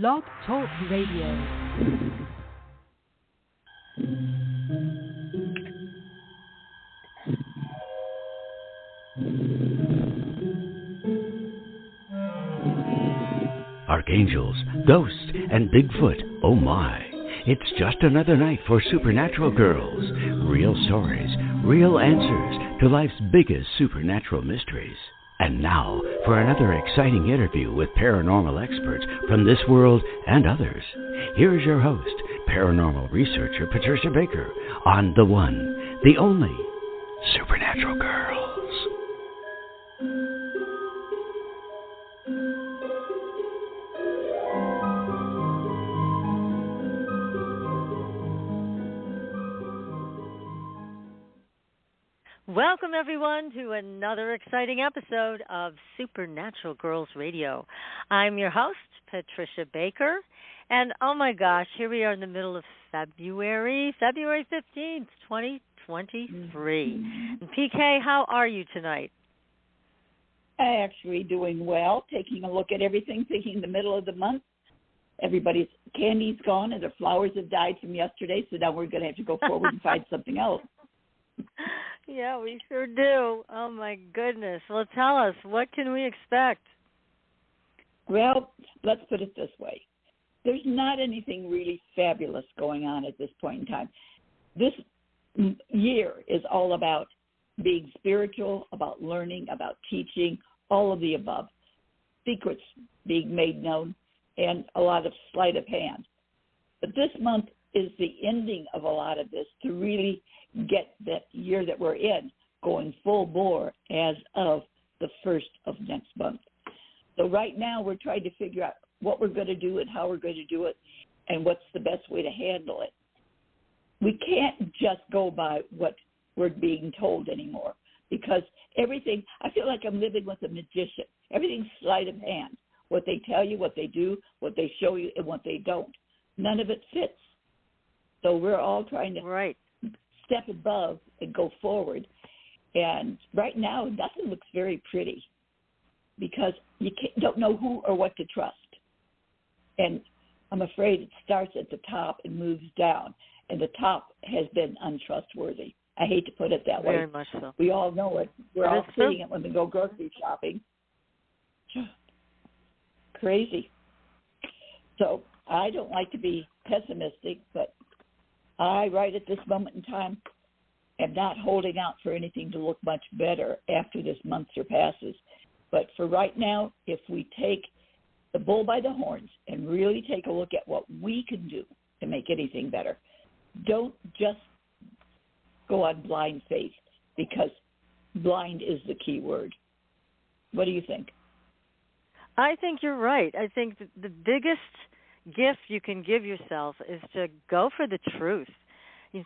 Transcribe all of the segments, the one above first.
Blog Talk Radio. Archangels, ghosts, and Bigfoot, oh my. It's just another night for Supernatural Girls. Real stories, real answers to life's biggest supernatural mysteries. And now for another exciting interview with paranormal experts from this world and others. Here's your host, paranormal researcher Patricia Baker, on the one, the only, Supernatural Girls. Welcome, everyone, to another exciting episode of Supernatural Girls Radio. I'm your host, Patricia Baker, and oh my gosh, here we are in the middle of February 15th, 2023. And PK, how are you tonight? I'm actually doing well, taking a look at everything, thinking the middle of the month. Everybody's candy's gone and their flowers have died from yesterday, so now we're going to have to go forward and find something else. Yeah, we sure do. Oh, my goodness. Well, tell us, what can we expect? Well, let's put it this way. There's not anything really fabulous going on at this point in time. This year is all about being spiritual, about learning, about teaching, all of the above. Secrets being made known, and a lot of sleight of hand. But this month is the ending of a lot of this to really get that year that we're in going full bore as of the first of next month. So right now we're trying to figure out what we're going to do and how we're going to do it and what's the best way to handle it. We can't just go by what we're being told anymore because everything, I feel like I'm living with a magician. Everything's sleight of hand. What they tell you, what they do, what they show you, and what they don't. None of it fits. So we're all trying to step above and go forward. And right now, nothing looks very pretty because you don't know who or what to trust. And I'm afraid it starts at the top and moves down. And the top has been untrustworthy. I hate to put it that way. Very much so. We all know it. We're all seeing it when we go grocery shopping. Crazy. So I don't like to be pessimistic, but I, right at this moment in time, am not holding out for anything to look much better after this month surpasses. But for right now, if we take the bull by the horns and really take a look at what we can do to make anything better, don't just go on blind faith because blind is the key word. What do you think? I think you're right. I think the biggest gift you can give yourself is to go for the truth.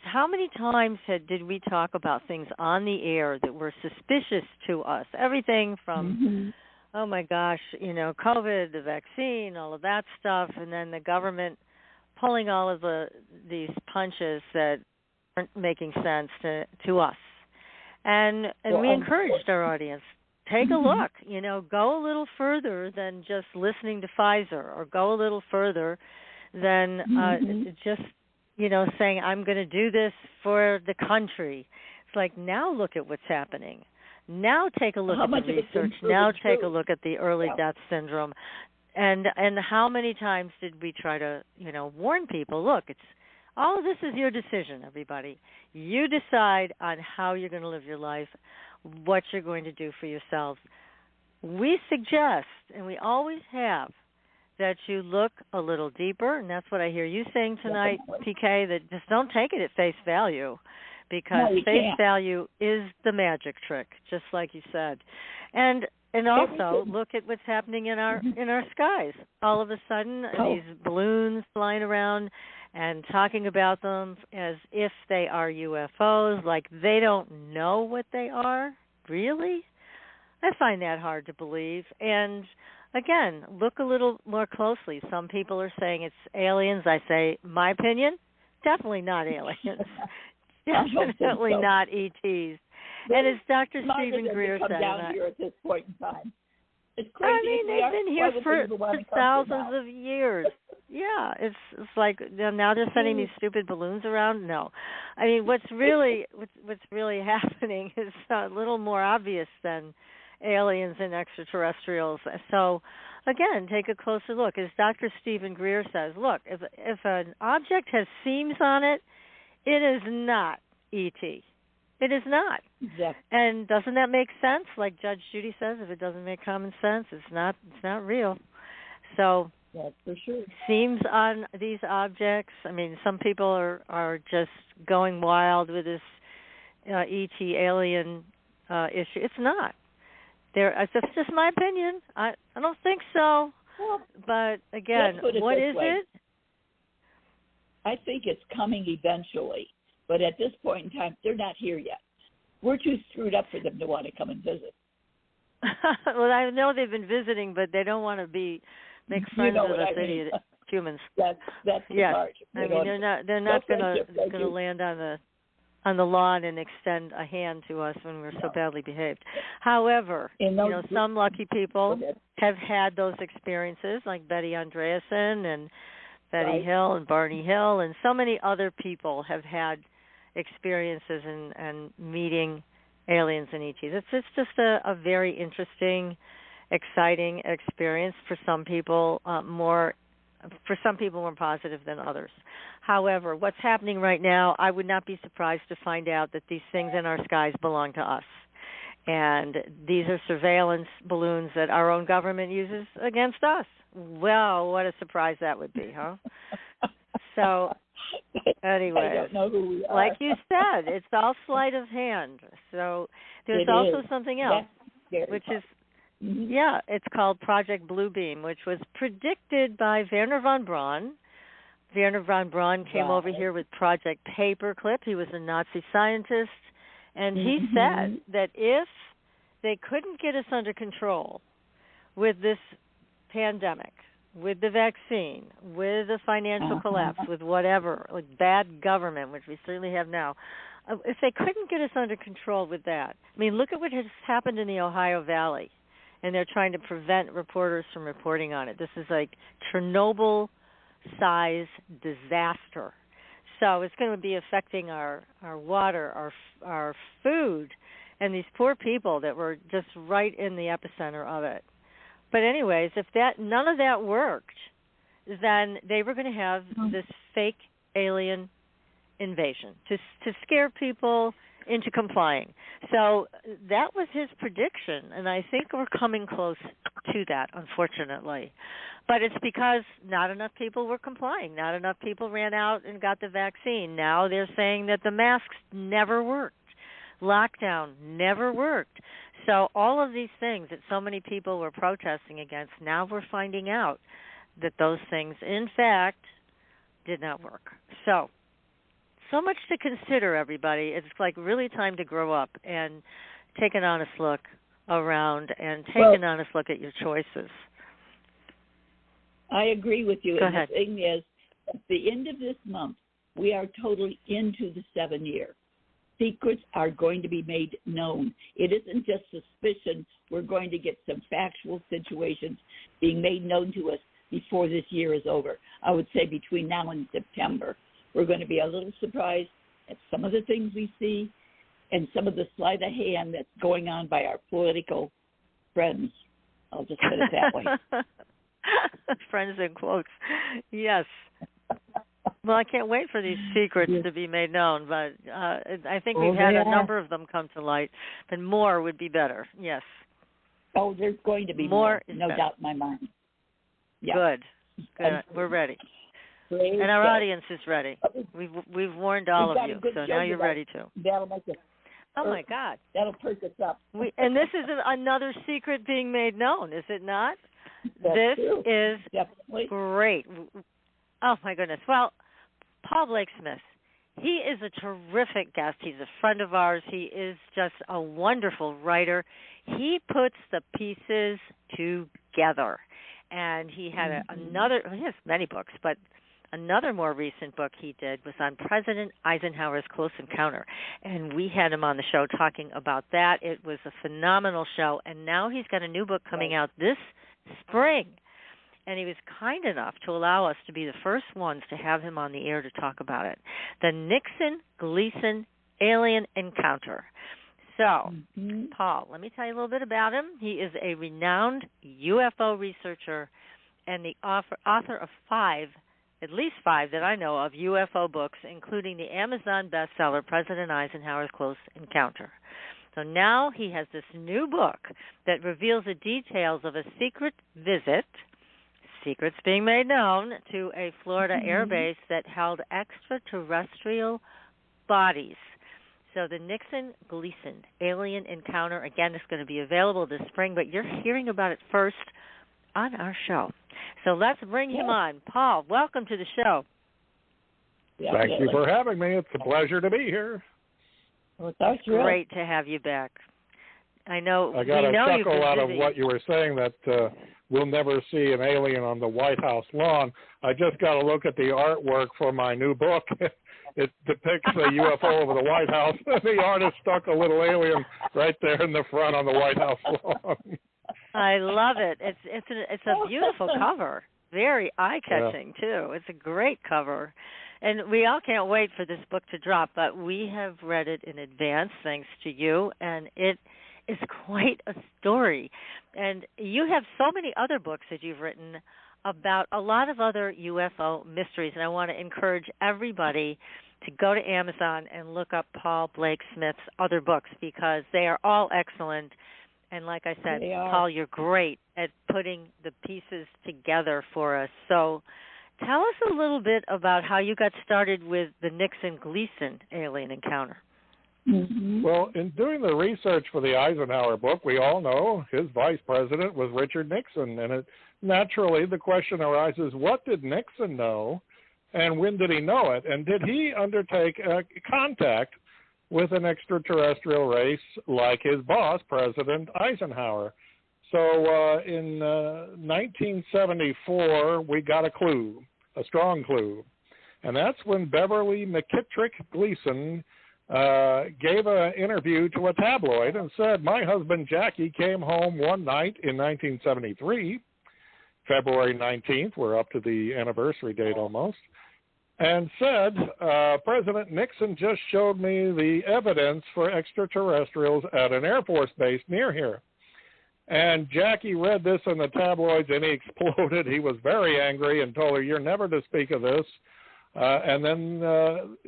How many times did we talk about things on the air that were suspicious to us? Everything from, oh my gosh, COVID, the vaccine, all of that stuff, and then the government pulling all of these punches that aren't making sense to us. And we encouraged our audience, take a look, go a little further than just listening to Pfizer or go a little further than just, saying, I'm going to do this for the country. It's like, now look at what's happening. Now take a look at the research. Now take a look at the early death syndrome. And how many times did we try to, warn people, look, it's all of this is your decision, everybody. You decide on how you're going to live your life, what you're going to do for yourselves. We suggest, and we always have, that you look a little deeper, and that's what I hear you saying tonight, PK, that just don't take it at face value, because face value is the magic trick, just like you said. And also look at what's happening in our skies. All of a sudden, these balloons flying around and talking about them as if they are UFOs, like they don't know what they are. Really? I find that hard to believe. And again, look a little more closely. Some people are saying it's aliens. I say, my opinion, definitely not aliens. Definitely not ETs. And as Dr. Stephen Greer said, down here at this point in time. It's crazy. I mean, they've been here for thousands of years. Yeah, it's like now they're sending these stupid balloons around. No, I mean what's really happening is a little more obvious than aliens and extraterrestrials. So, again, take a closer look. As Dr. Stephen Greer says, look, if an object has seams on it, it is not ET. It is not. Exactly. And doesn't that make sense? Like Judge Judy says, if it doesn't make common sense, it's not real. So that's for sure. Seems on these objects. I mean, some people are just going wild with this ET alien issue. It's not. It's just my opinion. I don't think so. Well, but again, what is it? I think it's coming eventually. But at this point in time, they're not here yet. We're too screwed up for them to want to come and visit. Well, I know they've been visiting, but they don't want to make friends with us idiot humans. That's the part. I mean, they're not going to land on the lawn and extend a hand to us when we're so badly behaved. However, some lucky people have had those experiences, like Betty Andreasen and Betty Hill and Barney Hill, and so many other people have had experiences and meeting aliens and ETs. It's just a very interesting, exciting experience for some people, more positive than others. However, what's happening right now, I would not be surprised to find out that these things in our skies belong to us. And these are surveillance balloons that our own government uses against us. Well, what a surprise that would be, huh? So, anyway, I don't know who we are. Like you said, it's all sleight of hand. So there's also something else, which is, it's called Project Bluebeam, which was predicted by Wernher von Braun. Wernher von Braun came over here with Project Paperclip. He was a Nazi scientist, and he said that if they couldn't get us under control with this pandemic, with the vaccine, with the financial collapse, with whatever, like bad government, which we certainly have now, if they couldn't get us under control with that, I mean, look at what has happened in the Ohio Valley, and they're trying to prevent reporters from reporting on it. This is like Chernobyl-size disaster. So it's going to be affecting our water, our food, and these poor people that were just right in the epicenter of it. But anyways, if none of that worked, then they were going to have this fake alien invasion to scare people into complying. So that was his prediction, and I think we're coming close to that, unfortunately. But it's because not enough people were complying. Not enough people ran out and got the vaccine. Now they're saying that the masks never worked. Lockdown never worked. So all of these things that so many people were protesting against, now we're finding out that those things, in fact, did not work. So much to consider, everybody. It's like really time to grow up and take an honest look around and take an honest look at your choices. I agree with you. Go ahead. The thing is, at the end of this month, we are totally into the 7 year. Secrets are going to be made known. It isn't just suspicion. We're going to get some factual situations being made known to us before this year is over. I would say between now and September, we're going to be a little surprised at some of the things we see and some of the sleight of hand that's going on by our political friends. I'll just put it that way. Friends in quotes. Yes. Well, I can't wait for these secrets to be made known, but I think we've had a number of them come to light, but more would be better, yes. Oh, there's going to be more no doubt in my mind. Yeah. Good. We're ready. Great. And our audience is ready. We've warned all of you, so now you're ready to. That'll make it. Oh, my God. That'll perk us up. And this is another secret being made known, is it not? This true. Is definitely great. Oh, my goodness. Well, Paul Blake Smith, he is a terrific guest. He's a friend of ours. He is just a wonderful writer. He puts the pieces together. And he had he has many books, but another more recent book he did was on President Eisenhower's Close Encounter, and we had him on the show talking about that. It was a phenomenal show, and now he's got a new book coming out this spring, and he was kind enough to allow us to be the first ones to have him on the air to talk about it. The Nixon-Gleason Alien Encounter. So, Paul, let me tell you a little bit about him. He is a renowned UFO researcher and the author of at least five that I know of, UFO books, including the Amazon bestseller, President Eisenhower's Close Encounter. So now he has this new book that reveals the details of a secret visit, secrets being made known, to a Florida air base that held extraterrestrial bodies. So the Nixon-Gleason Alien Encounter, again, is going to be available this spring, but you're hearing about it first on our show. So let's bring him on. Paul, welcome to the show. Thank you for having me. It's a pleasure to be here. Well, that's great to have you back. I know. I got a chuckle out of busy. what you were saying, that we'll never see an alien on the White House lawn. I just got to look at the artwork for my new book. It depicts a UFO over the White House. The artist stuck a little alien right there in the front on the White House lawn. I love it. It's a beautiful cover. Very eye-catching, too. It's a great cover. And we all can't wait for this book to drop, but we have read it in advance, thanks to you, and it is quite a story. And you have so many other books that you've written about a lot of other UFO mysteries, and I want to encourage everybody to go to Amazon and look up Paul Blake Smith's other books, because they are all excellent. And like I said, Paul, you're great at putting the pieces together for us. So tell us a little bit about how you got started with the Nixon-Gleason Alien Encounter. Well, in doing the research for the Eisenhower book, we all know his vice president was Richard Nixon. And naturally, the question arises, what did Nixon know, and when did he know it? And did he undertake contact with an extraterrestrial race like his boss, President Eisenhower? So in 1974, we got a clue, a strong clue. And that's when Beverly McKittrick Gleason gave an interview to a tabloid and said, my husband Jackie came home one night in 1973, February 19th, we're up to the anniversary date almost, and said, President Nixon just showed me the evidence for extraterrestrials at an Air Force base near here. And Jackie read this in the tabloids, and he exploded. He was very angry and told her, you're never to speak of this. And then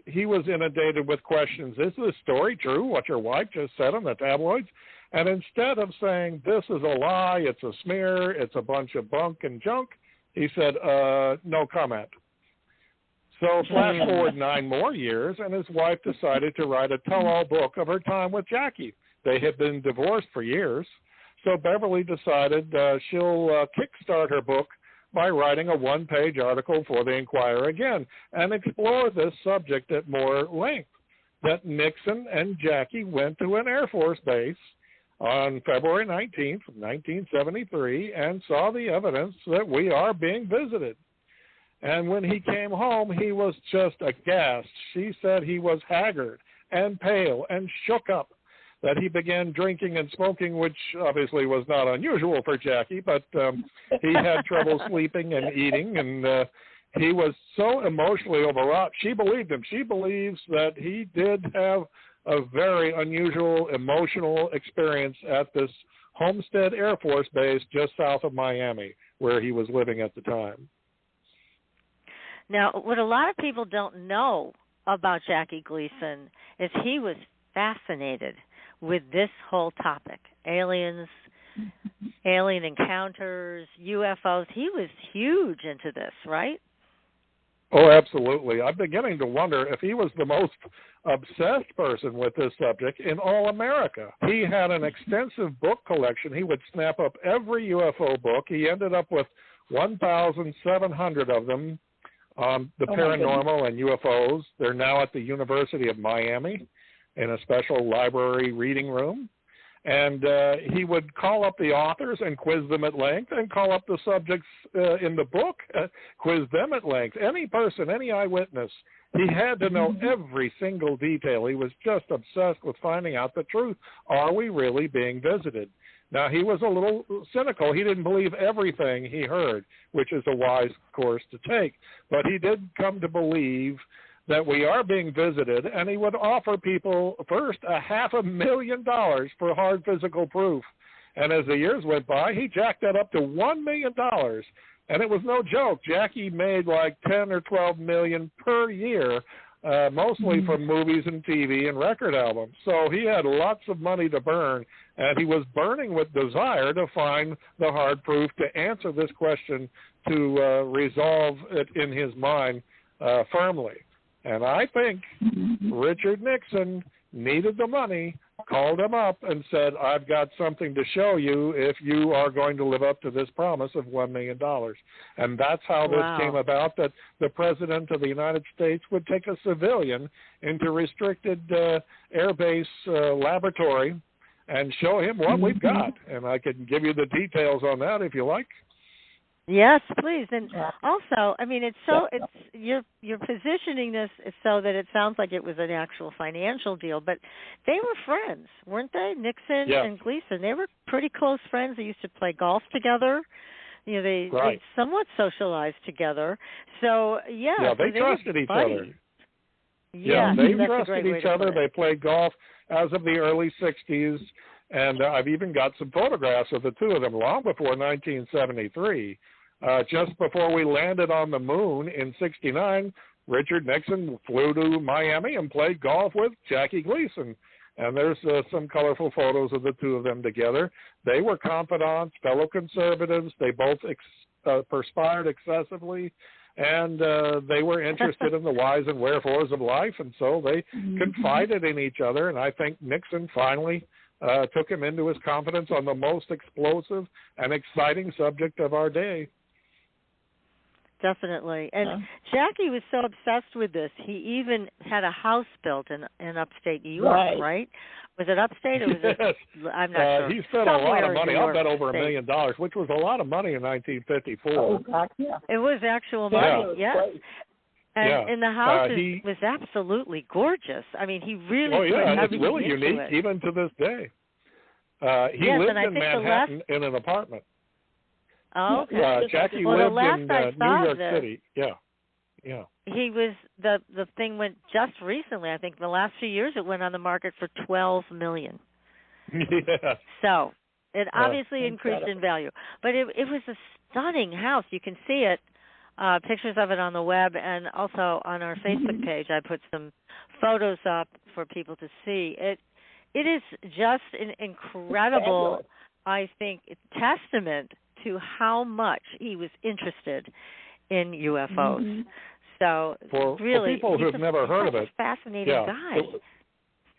he was inundated with questions. Is this story true, what your wife just said in the tabloids? And instead of saying, this is a lie, it's a smear, it's a bunch of bunk and junk, he said, no comment. So flash forward 9 more years, and his wife decided to write a tell-all book of her time with Jackie. They had been divorced for years. So Beverly decided she'll kickstart her book by writing a 1-page article for the Inquirer again and explore this subject at more length, that Nixon and Jackie went to an Air Force base on February 19th, 1973, and saw the evidence that we are being visited. And when he came home, he was just aghast. She said he was haggard and pale and shook up, that he began drinking and smoking, which obviously was not unusual for Jackie, but he had trouble sleeping and eating, and he was so emotionally overwrought. She believed him. She believes that he did have a very unusual emotional experience at this Homestead Air Force Base just south of Miami, where he was living at the time. Now, what a lot of people don't know about Jackie Gleason is he was fascinated with this whole topic, aliens, alien encounters, UFOs. He was huge into this, right? Oh, absolutely. I'm beginning to wonder if he was the most obsessed person with this subject in all America. He had an extensive book collection. He would snap up every UFO book. He ended up with 1,700 of them on the paranormal and UFOs. They're now at the University of Miami in a special library reading room. And he would call up the authors and quiz them at length, and call up the subjects in the book, quiz them at length. Any person, any eyewitness, he had to know every single detail. He was just obsessed with finding out the truth. Are we really being visited? Now, he was a little cynical. He didn't believe everything he heard, which is a wise course to take. But he did come to believe that we are being visited, and he would offer people first $500,000 for hard physical proof. And as the years went by, he jacked that up to $1 million. And it was no joke. Jackie made like 10 or 12 million per year, mostly from movies and TV and record albums. So he had lots of money to burn, and he was burning with desire to find the hard proof to answer this question, to resolve it in his mind firmly. And I think Richard Nixon needed the money, called him up and said, I've got something to show you if you are going to live up to this promise of $1 million. And that's how this came about, that the President of the United States would take a civilian into restricted airbase laboratory and show him what we've got. And I can give you the details on that if you like. Yes, please. And also, I mean, it's you're positioning this so that it sounds like it was an actual financial deal, but they were friends, weren't they? Nixon and Gleason. They were pretty close friends. They used to play golf together. You know, they somewhat socialized together. So, they trusted each other. Yeah, they trusted each other. They played golf as of the early 60s, and I've even got some photographs of the two of them long before 1973. Just before we landed on the moon in 69, Richard Nixon flew to Miami and played golf with Jackie Gleason. And there's some colorful photos of the two of them together. They were confidants, fellow conservatives. They both perspired excessively, and they were interested in the whys and wherefores of life, and so they confided in each other. And I think Nixon finally took him into his confidence on the most explosive and exciting subject of our day. Definitely. And Jackie was so obsessed with this, he even had a house built in upstate New York, right? Was it upstate or was it? I'm not sure. He spent a lot of money. I'll bet over $1 million, which was a lot of money in 1954. Oh, God, yeah. It was actual money, yes. And the house was absolutely gorgeous. I mean, he really it's really unique even to this day. He lived in Manhattan in an apartment. Oh, okay. Jackie lived in New York City. Yeah. He was the thing went just recently. I think the last few years it went on the market for $12 million. Yeah. So it obviously increased in value, but it was a stunning house. You can see it, pictures of it on the web, and also on our Facebook page. I put some photos up for people to see. It is just an incredible, I think, testament to how much he was interested in UFOs. So really, for people who've never heard of it, fascinating guy.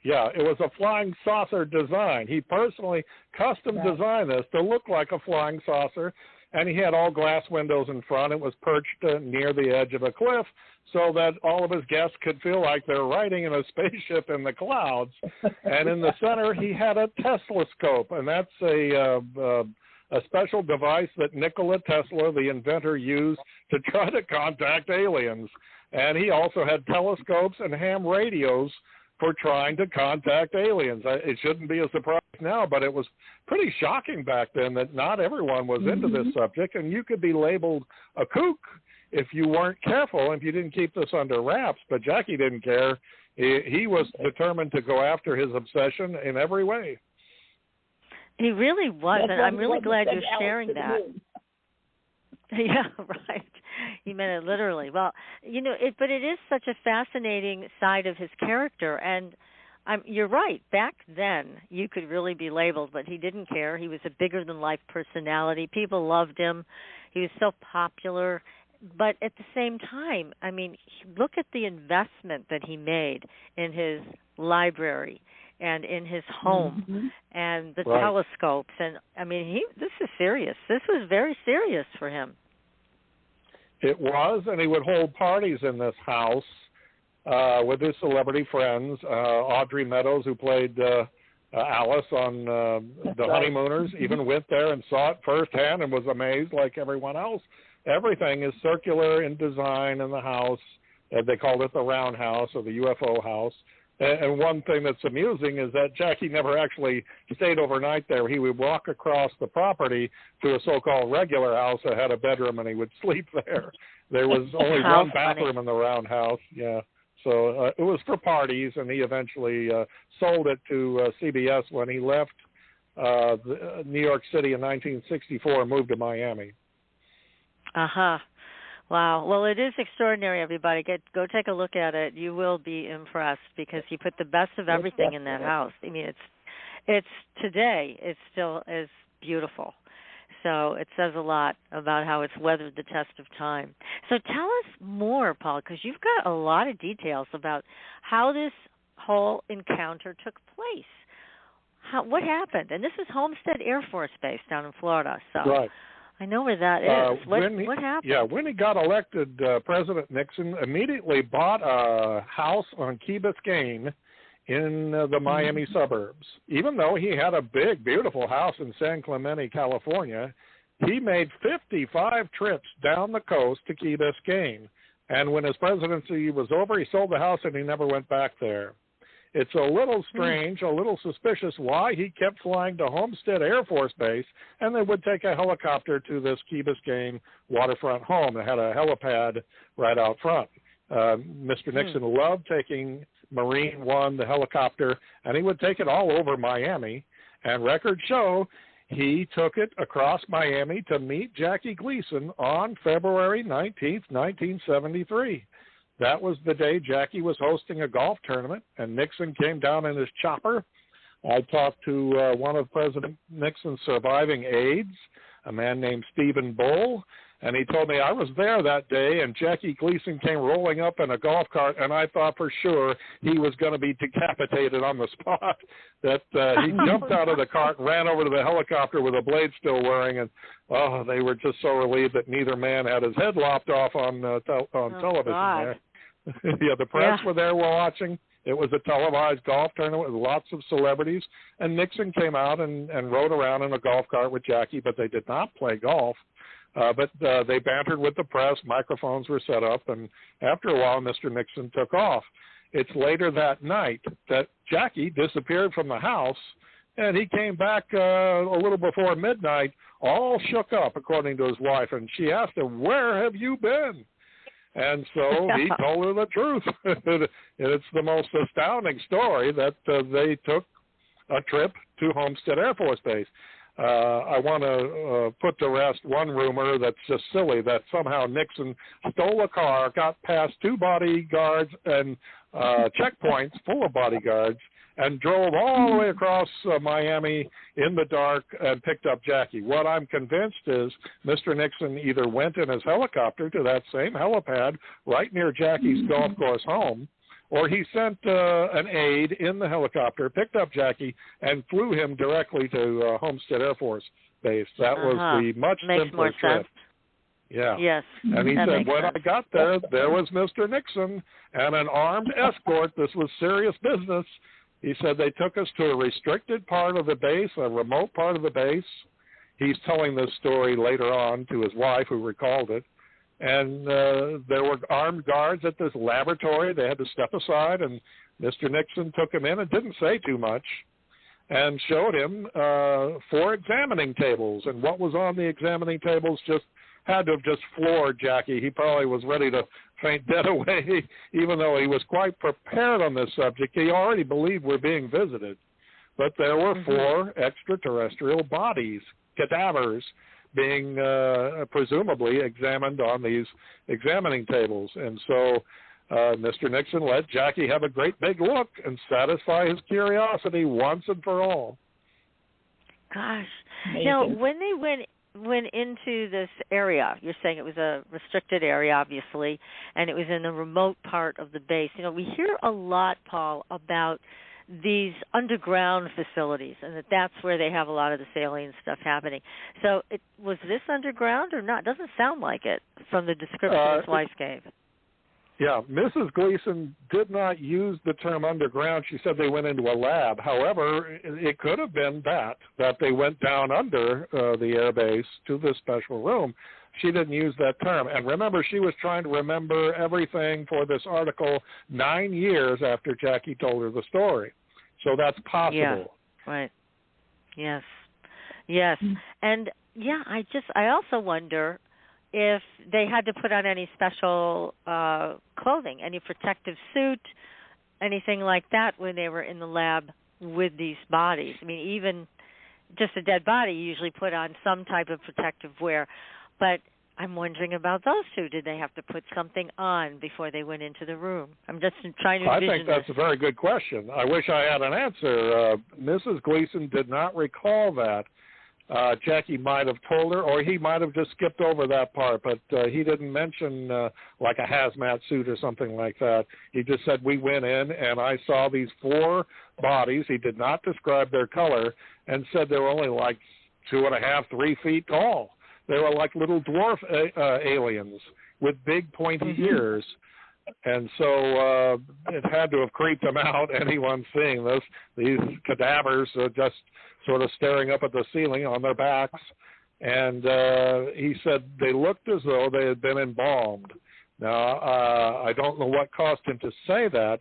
It was a flying saucer design. He personally custom designed this to look like a flying saucer, and he had all glass windows in front. It was perched near the edge of a cliff so that all of his guests could feel like they're riding in a spaceship in the clouds. And in the center, he had a Tesla-scope, and that's a special device that Nikola Tesla, the inventor, used to try to contact aliens. And he also had telescopes and ham radios for trying to contact aliens. It shouldn't be a surprise now, but it was pretty shocking back then that not everyone was into this subject, and you could be labeled a kook if you weren't careful, if you didn't keep this under wraps. But Jackie didn't care. He was determined to go after his obsession in every way. He really was, and I'm really glad you're sharing that. Yeah, right. He meant it literally. Well, but it is such a fascinating side of his character, and you're right. Back then, you could really be labeled, but he didn't care. He was a bigger-than-life personality. People loved him. He was so popular. But at the same time, I mean, look at the investment that he made in his library and in his home and the telescopes. And, I mean, this is serious. This was very serious for him. It was, and he would hold parties in this house with his celebrity friends. Audrey Meadows, who played Alice on The Honeymooners even went there and saw it firsthand and was amazed like everyone else. Everything is circular in design in the house. They called it the round house or the UFO house. And one thing that's amusing is that Jackie never actually stayed overnight there. He would walk across the property to a so-called regular house that had a bedroom, and he would sleep there. There was only one bathroom in the round house. Yeah. So it was for parties, and he eventually sold it to CBS when he left New York City in 1964 and moved to Miami. Uh-huh. Wow. Well, it is extraordinary, everybody. Go take a look at it. You will be impressed because he put the best of everything in that house. I mean, it's today, it still is beautiful. So it says a lot about how it's weathered the test of time. So tell us more, Paul, because you've got a lot of details about how this whole encounter took place. What happened? And this is Homestead Air Force Base down in Florida. So. Right. I know where that is. What happened? Yeah, when he got elected, President Nixon immediately bought a house on Key Biscayne in the Miami suburbs. Even though he had a big, beautiful house in San Clemente, California, he made 55 trips down the coast to Key Biscayne. And when his presidency was over, he sold the house and he never went back there. It's a little strange, a little suspicious why he kept flying to Homestead Air Force Base, and they would take a helicopter to this Key Biscayne waterfront home that had a helipad right out front. Mr. Nixon loved taking Marine One, the helicopter, and he would take it all over Miami. And records show he took it across Miami to meet Jackie Gleason on February 19th, 1973. That was the day Jackie was hosting a golf tournament, and Nixon came down in his chopper. I talked to one of President Nixon's surviving aides, a man named Stephen Bull, and he told me I was there that day, and Jackie Gleason came rolling up in a golf cart, and I thought for sure he was going to be decapitated on the spot, that he jumped out of the cart and ran over to the helicopter with a blade still whirring, and they were just so relieved that neither man had his head lopped off on television God. there. Yeah, the press were there watching. It was a televised golf tournament with lots of celebrities, and Nixon came out and rode around in a golf cart with Jackie, but they did not play golf. But they bantered with the press, microphones were set up, and after a while, Mr. Nixon took off. It's later that night that Jackie disappeared from the house, and he came back a little before midnight, all shook up, according to his wife, and she asked him, "Where have you been?" And so he told her the truth. It's the most astounding story that they took a trip to Homestead Air Force Base. I want to put to rest one rumor that's just silly, that somehow Nixon stole a car, got past two bodyguards and checkpoints full of bodyguards, and drove all the way across Miami in the dark and picked up Jackie. What I'm convinced is Mr. Nixon either went in his helicopter to that same helipad right near Jackie's golf course home, or he sent an aide in the helicopter, picked up Jackie, and flew him directly to Homestead Air Force Base. That was the much simpler trip. Yeah. Yes. And he said, when I got there, there was Mr. Nixon and an armed escort. This was serious business. He said they took us to a restricted part of the base, a remote part of the base. He's telling this story later on to his wife, who recalled it. And there were armed guards at this laboratory. They had to step aside, and Mr. Nixon took him in and didn't say too much and showed him 4 examining tables. And what was on the examining tables just had to have just floored Jackie. He probably was ready to faint dead away, even though he was quite prepared on this subject. He already believed we're being visited. But there were 4 extraterrestrial bodies, cadavers, being presumably examined on these examining tables. And so Mr. Nixon let Jackie have a great big look and satisfy his curiosity once and for all. Gosh. Now, when they went into this area, you're saying it was a restricted area, obviously, and it was in a remote part of the base. You know, we hear a lot, Paul, about these underground facilities, and that's where they have a lot of this alien stuff happening. So was this underground or not? It doesn't sound like it from the description his wife gave. Yeah, Mrs. Gleason did not use the term underground. She said they went into a lab. However, it could have been that they went down under the air base to this special room. She didn't use that term. And remember, she was trying to remember everything for this article 9 years after Jackie told her the story. So that's possible. Yeah, right. Yes. Yes. And, yeah, I also wonder if they had to put on any special clothing, any protective suit, anything like that when they were in the lab with these bodies. I mean, even just a dead body, you usually put on some type of protective wear. But I'm wondering about those two. Did they have to put something on before they went into the room? I'm just trying to envision I think that's a very good question. I wish I had an answer. Mrs. Gleason did not recall that. Jackie might have told her, or he might have just skipped over that part, but he didn't mention like a hazmat suit or something like that. He just said, we went in and I saw these 4 bodies. He did not describe their color and said they were only like 2.5, 3 feet tall. They were like little dwarf aliens with big pointy ears. And so it had to have creeped them out, anyone seeing this. These cadavers are just sort of staring up at the ceiling on their backs. And he said they looked as though they had been embalmed. Now, I don't know what caused him to say that,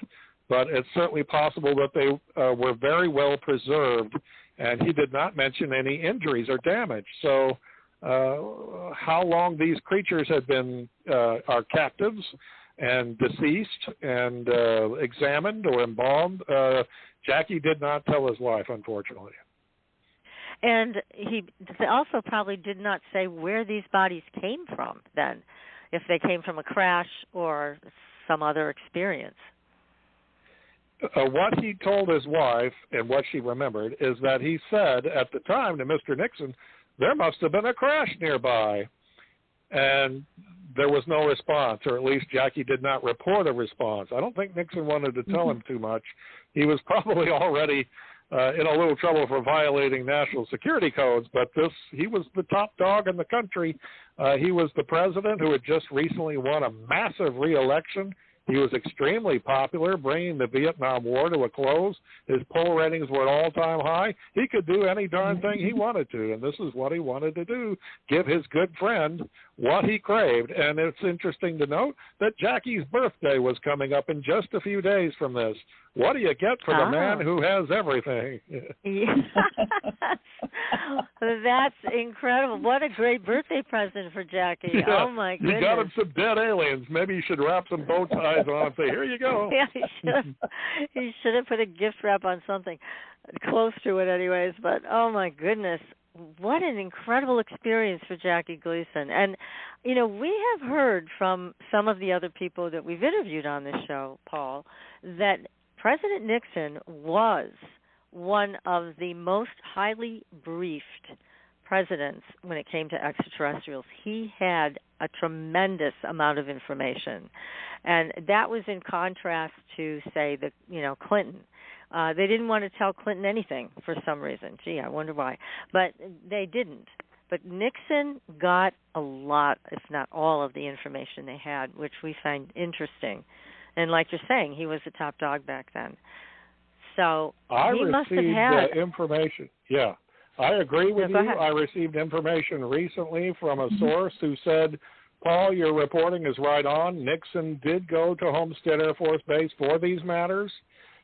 but it's certainly possible that they were very well preserved, and he did not mention any injuries or damage. So how long these creatures had been are captives and deceased and examined or embalmed, Jackie did not tell his wife, unfortunately. And he also probably did not say where these bodies came from then, if they came from a crash or some other experience. What he told his wife and what she remembered is that he said at the time to Mr. Nixon, there must have been a crash nearby. And there was no response, or at least Jackie did not report a response. I don't think Nixon wanted to tell him too much. He was probably already in a little trouble for violating national security codes, but he was the top dog in the country. He was the president who had just recently won a massive re-election. He was extremely popular, bringing the Vietnam War to a close. His poll ratings were at all-time high. He could do any darn thing he wanted to, and this is what he wanted to do, give his good friend what he craved. And it's interesting to note that Jackie's birthday was coming up in just a few days from this. What do you get for the man who has everything? That's incredible. What a great birthday present for Jackie. Yeah, oh, my goodness. You got him some dead aliens. Maybe you should wrap some bow ties on and say, here you go. Yeah, he should have put a gift wrap on something close to it anyways. But, oh, my goodness. What an incredible experience for Jackie Gleason. And, you know, we have heard from some of the other people that we've interviewed on this show, Paul, that President Nixon was one of the most highly briefed presidents when it came to extraterrestrials. He had a tremendous amount of information. And that was in contrast to, say, Clinton. They didn't want to tell Clinton anything for some reason. Gee, I wonder why. But they didn't. But Nixon got a lot, if not all, of the information they had, which we find interesting. And like you're saying, he was the top dog back then. So he must have had information. Yeah, I agree with you. I received information recently from a source who said, Paul, your reporting is right on. Nixon did go to Homestead Air Force Base for these matters,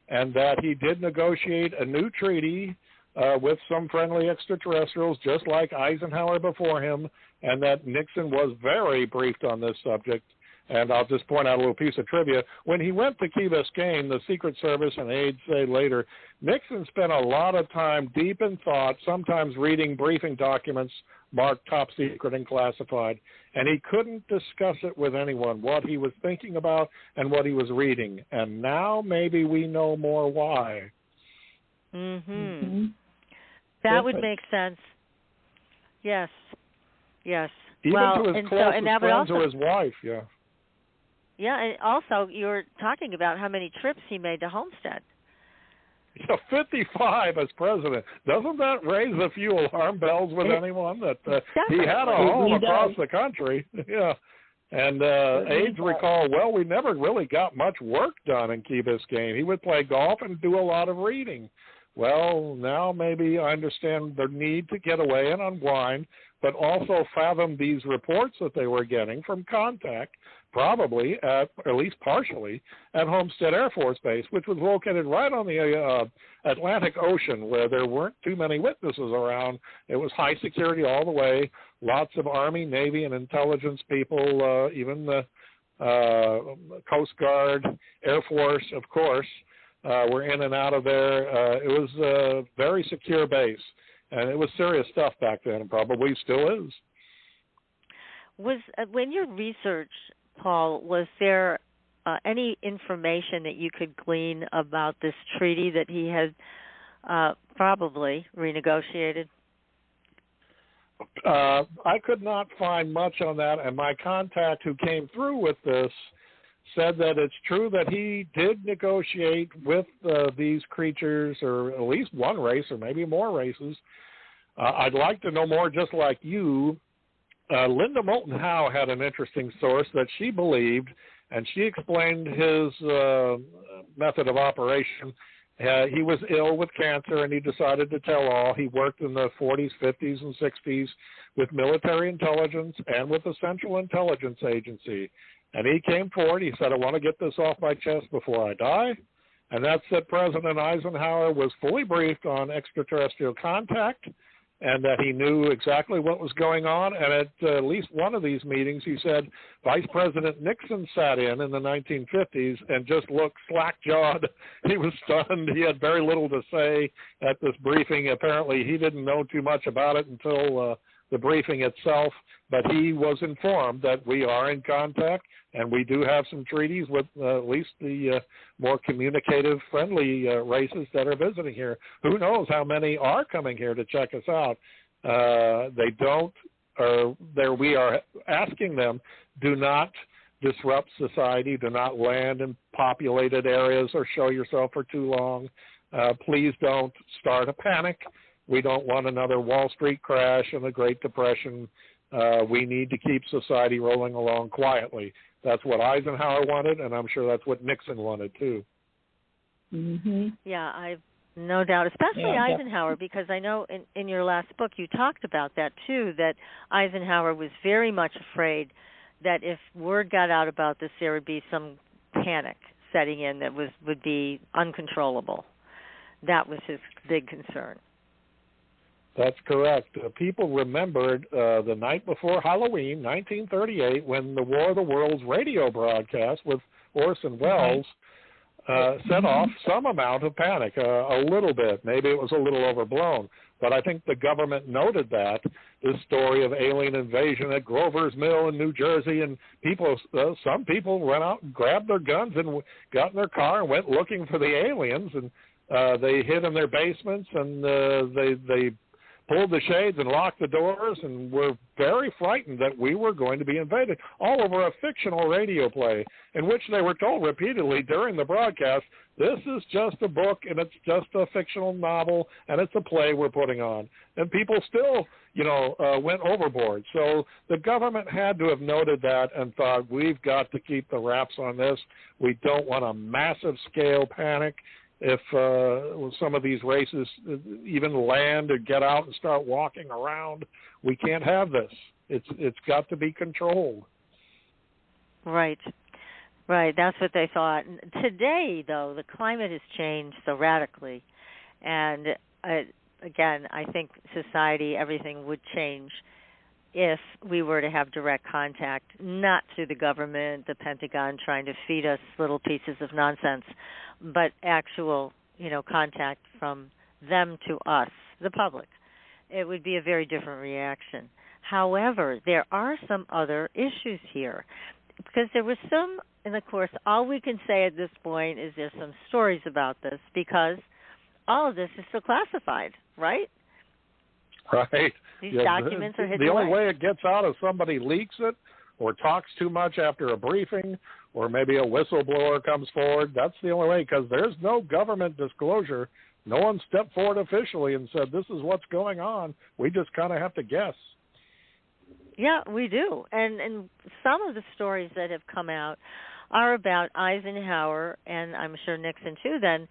and that he did negotiate a new treaty with some friendly extraterrestrials, just like Eisenhower before him, and that Nixon was very briefed on this subject. And I'll just point out a little piece of trivia. When he went to Key Biscayne, the Secret Service and aides say later, Nixon spent a lot of time deep in thought, sometimes reading briefing documents marked top secret and classified, and he couldn't discuss it with anyone, what he was thinking about and what he was reading. And now maybe we know more why. That would make sense. Yes. Yes. Even to his closest friends or his wife, yeah. Yeah, and also you were talking about how many trips he made to Homestead. Yeah, 55 as president. Doesn't that raise a few alarm bells with anyone that he had a home across the country? Yeah. And aides recall, well, we never really got much work done in Key Biscayne. He would play golf and do a lot of reading. Well, now maybe I understand the need to get away and unwind, but also fathom these reports that they were getting from contact, probably, at least partially, at Homestead Air Force Base, which was located right on the Atlantic Ocean, where there weren't too many witnesses around. It was high security all the way, lots of Army, Navy, and intelligence people, even the Coast Guard, Air Force, of course, were in and out of there. It was a very secure base, and it was serious stuff back then, and probably still is. Was when your research, Paul, was there any information that you could glean about this treaty that he had probably renegotiated? I could not find much on that, and my contact who came through with this said that it's true that he did negotiate with these creatures, or at least one race, or maybe more races. I'd like to know more, just like you. Linda Moulton Howe had an interesting source that she believed, and she explained his method of operation. He was ill with cancer, and he decided to tell all. He worked in the 40s, 50s, and 60s with military intelligence and with the Central Intelligence Agency. And he came forward. He said, I want to get this off my chest before I die. And that's that President Eisenhower was fully briefed on extraterrestrial contact, and that he knew exactly what was going on. And at least one of these meetings, he said Vice President Nixon sat in the 1950s and just looked slack-jawed. He was stunned. He had very little to say at this briefing. Apparently, he didn't know too much about it until the briefing itself, but he was informed that we are in contact, and we do have some treaties with at least the more communicative, friendly races that are visiting here. Who knows how many are coming here to check us out? They don't, or there we are asking them, do not disrupt society, do not land in populated areas or show yourself for too long. Please don't start a panic. We don't want another Wall Street crash and the Great Depression. We need to keep society rolling along quietly. That's what Eisenhower wanted, and I'm sure that's what Nixon wanted, too. Mm-hmm. Yeah, I've no doubt, especially Eisenhower, because I know in your last book you talked about that, too, that Eisenhower was very much afraid that if word got out about this, there would be some panic setting in that would be uncontrollable. That was his big concern. That's correct. People remembered the night before Halloween, 1938, when the War of the Worlds radio broadcast with Orson Welles set off some amount of panic, a little bit. Maybe it was a little overblown. But I think the government noted that, this story of alien invasion at Grover's Mill in New Jersey, and people, some people went out and grabbed their guns and got in their car and went looking for the aliens, and they hid in their basements, and they pulled the shades and locked the doors, and were very frightened that we were going to be invaded, all over a fictional radio play in which they were told repeatedly during the broadcast, this is just a book, and it's just a fictional novel, and it's a play we're putting on. And people still, went overboard. So the government had to have noted that and thought, we've got to keep the wraps on this. We don't want a massive scale panic. If some of these races even land or get out and start walking around, we can't have this. It's got to be controlled. Right. That's what they thought. Today, though, the climate has changed so radically, and again, I think society, everything would change if we were to have direct contact, not through the government, the Pentagon trying to feed us little pieces of nonsense, but actual, contact from them to us, the public. It would be a very different reaction. However, there are some other issues here, because there was some, and of course, all we can say at this point is there's some stories about this, because all of this is still classified, right? Right. These documents are hidden The only away. way it gets out is somebody leaks it or talks too much after a briefing, or maybe a whistleblower comes forward. That's the only way, because there's no government disclosure. No one stepped forward officially and said, this is what's going on. We just kind of have to guess. Yeah, we do. And some of the stories that have come out are about Eisenhower, and I'm sure Nixon too, then,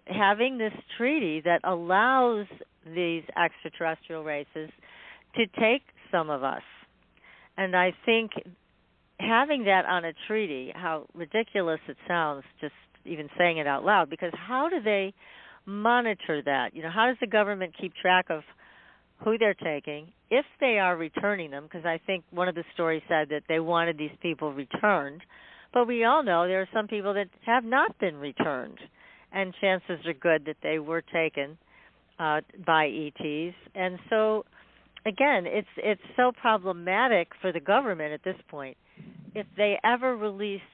having this treaty that allows these extraterrestrial races to take some of us. And I think having that on a treaty, how ridiculous it sounds just even saying it out loud, because how do they monitor that? How does the government keep track of who they're taking, if they are returning them? Because I think one of the stories said that they wanted these people returned, but we all know there are some people that have not been returned, and chances are good that they were taken by ETs. And so, again, it's so problematic for the government at this point. If they ever released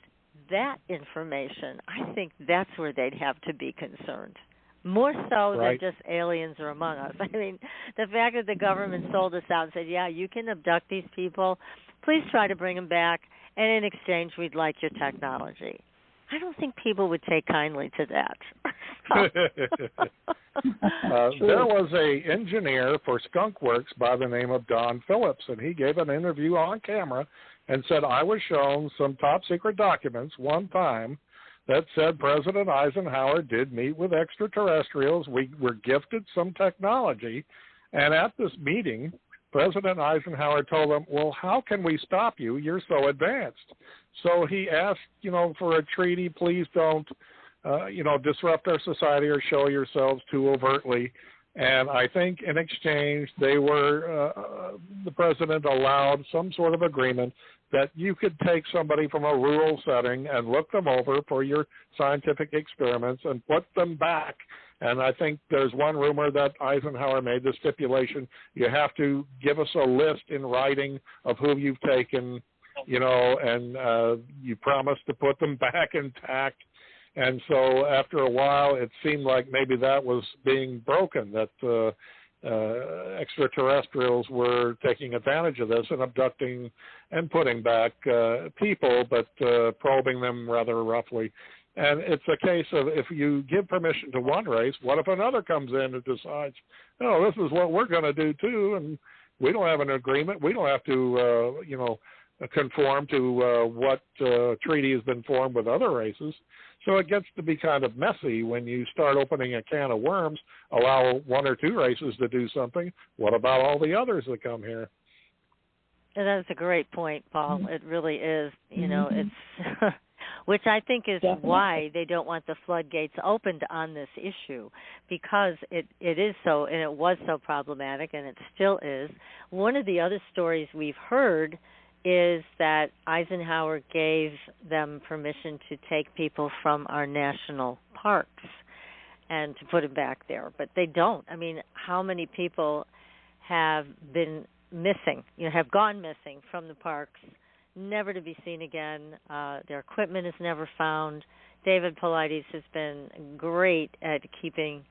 that information, I think that's where they'd have to be concerned. More so than just aliens are among us. I mean, the fact that the government sold us out and said, yeah, you can abduct these people, please try to bring them back, and in exchange, we'd like your technology. I don't think people would take kindly to that. There was a engineer for Skunk Works by the name of Don Phillips, and he gave an interview on camera and said, I was shown some top-secret documents one time that said President Eisenhower did meet with extraterrestrials. We were gifted some technology, and at this meeting, President Eisenhower told them, well, how can we stop you? You're so advanced. So he asked, for a treaty, please don't, disrupt our society or show yourselves too overtly. And I think in exchange, the president allowed some sort of agreement that you could take somebody from a rural setting and look them over for your scientific experiments and put them back. And I think there's one rumor that Eisenhower made the stipulation, you have to give us a list in writing of who you've taken, and you promise to put them back intact. And so after a while, it seemed like maybe that was being broken, that extraterrestrials were taking advantage of this and abducting and putting back people, but probing them rather roughly. And it's a case of, if you give permission to one race, what if another comes in and decides, no, this is what we're going to do too, and we don't have an agreement. We don't have to, conform to what treaty has been formed with other races. So it gets to be kind of messy when you start opening a can of worms, allow one or two races to do something. What about all the others that come here? And that's a great point, Paul. It really is. It's which I think is why they don't want the floodgates opened on this issue, because it is so, and it was so problematic, and it still is. One of the other stories we've heard is that Eisenhower gave them permission to take people from our national parks and to put them back there, but they don't. I mean, how many people have been missing, have gone missing from the parks, never to be seen again? Their equipment is never found. David Paulides has been great at keeping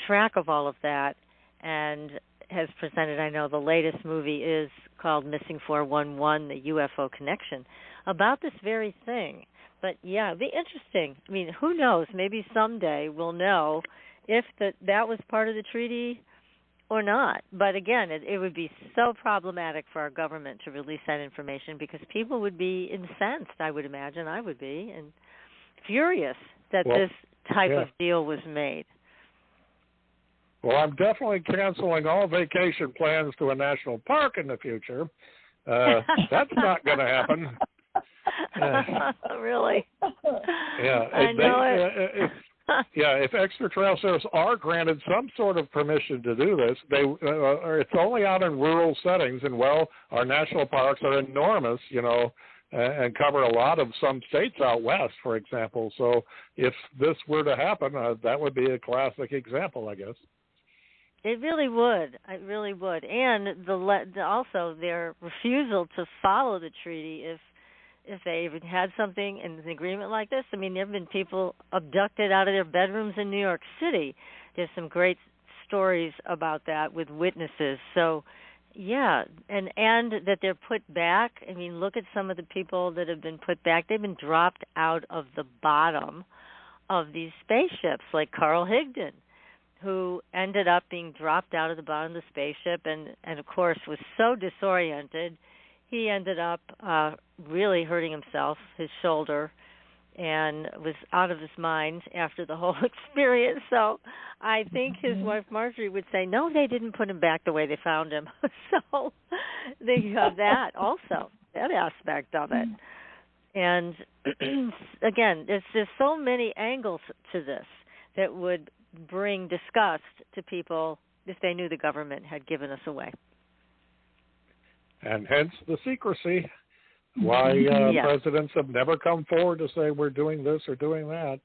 track of all of that and has presented, I know the latest movie is called Missing 411, the UFO Connection, about this very thing. But yeah, it'd be interesting. I mean, who knows? Maybe someday we'll know if that was part of the treaty or not. But again, it would be so problematic for our government to release that information, because people would be incensed, I would imagine. I would be, and furious that this type of deal was made. Well, I'm definitely canceling all vacation plans to a national park in the future. That's not going to happen. Really? Yeah. I know if extraterrestrials are granted some sort of permission to do this, it's only out in rural settings, and our national parks are enormous, and cover a lot of some states out west, for example. So if this were to happen, that would be a classic example, I guess. It really would. It really would. And also their refusal to follow the treaty if they even had something in an agreement like this. I mean, there have been people abducted out of their bedrooms in New York City. There's some great stories about that with witnesses. So, yeah, and that they're put back. I mean, look at some of the people that have been put back. They've been dropped out of the bottom of these spaceships, like Carl Higdon, who ended up being dropped out of the bottom of the spaceship and of course, was so disoriented, he ended up really hurting himself, his shoulder, and was out of his mind after the whole experience. So I think his wife Marjorie would say, no, they didn't put him back the way they found him. So they have that also, that aspect of it. And again, there's so many angles to this that would bring disgust to people if they knew the government had given us away. And hence the secrecy. Why presidents have never come forward to say we're doing this or doing that.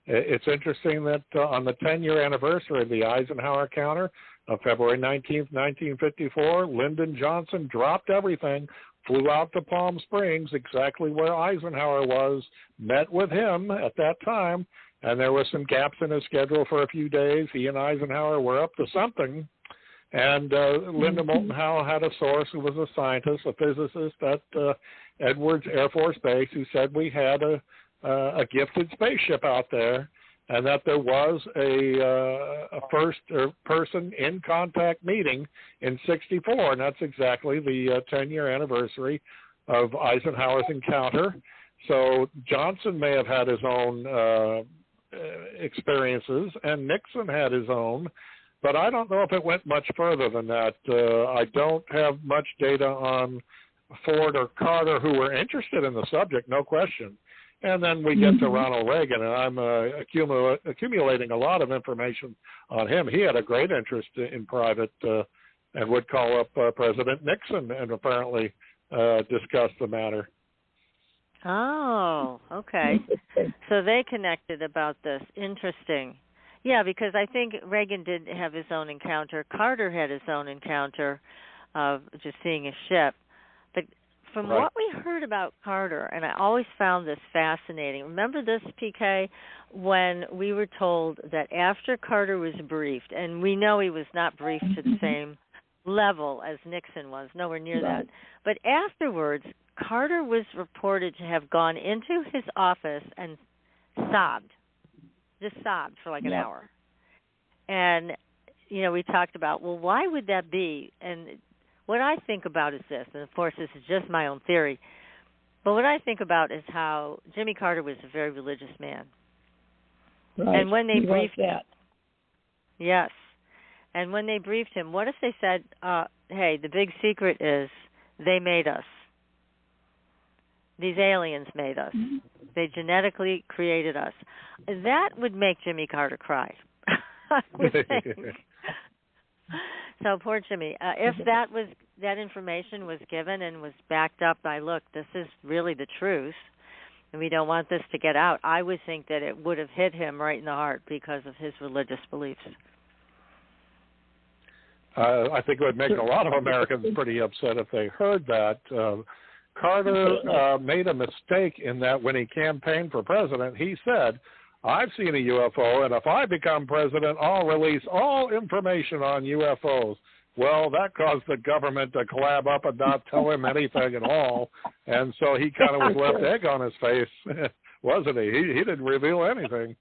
It's interesting that on the 10-year anniversary of the Eisenhower counter of February 19th, 1954, Lyndon Johnson dropped everything, flew out to Palm Springs, exactly where Eisenhower was, met with him at that time, and there were some gaps in his schedule for a few days. He and Eisenhower were up to something. And Linda Moulton Howe had a source who was a scientist, a physicist at Edwards Air Force Base, who said we had a gifted spaceship out there, and that there was a first person in contact meeting in '64, and that's exactly the 10-year anniversary of Eisenhower's encounter. So Johnson may have had his own experiences, and Nixon had his own. But I don't know if it went much further than that. I don't have much data on Ford or Carter, who were interested in the subject, no question. And then we get to Ronald Reagan, and I'm accumulating a lot of information on him. He had a great interest in private and would call up President Nixon and apparently discuss the matter. Oh, okay. So they connected about this. Interesting. Yeah, because I think Reagan did have his own encounter. Carter had his own encounter of just seeing a ship. But from what we heard about Carter, and I always found this fascinating, remember this, PK, when we were told that after Carter was briefed, and we know he was not briefed to the same level as Nixon was, nowhere near that, but afterwards, Carter was reported to have gone into his office and sobbed. Just sobbed for like an hour. And, you know, we talked about, well, why would that be? And what I think about is this, and of course this is just my own theory, but what I think about is how Jimmy Carter was a very religious man. Right. And when they briefed him, yes, and when they briefed him, what if they said, hey, the big secret is they made us. These aliens made us. They genetically created us. That would make Jimmy Carter cry, I would think. So poor Jimmy. If that information was given and was backed up by, look, this is really the truth, and we don't want this to get out, I would think that it would have hit him right in the heart because of his religious beliefs. I think it would make a lot of Americans pretty upset if they heard that. Carter made a mistake in that when he campaigned for president, he said, I've seen a UFO, and if I become president, I'll release all information on UFOs. Well, that caused the government to collab up and not tell him anything at all, and so he kind of was left egg on his face, wasn't he? He didn't reveal anything.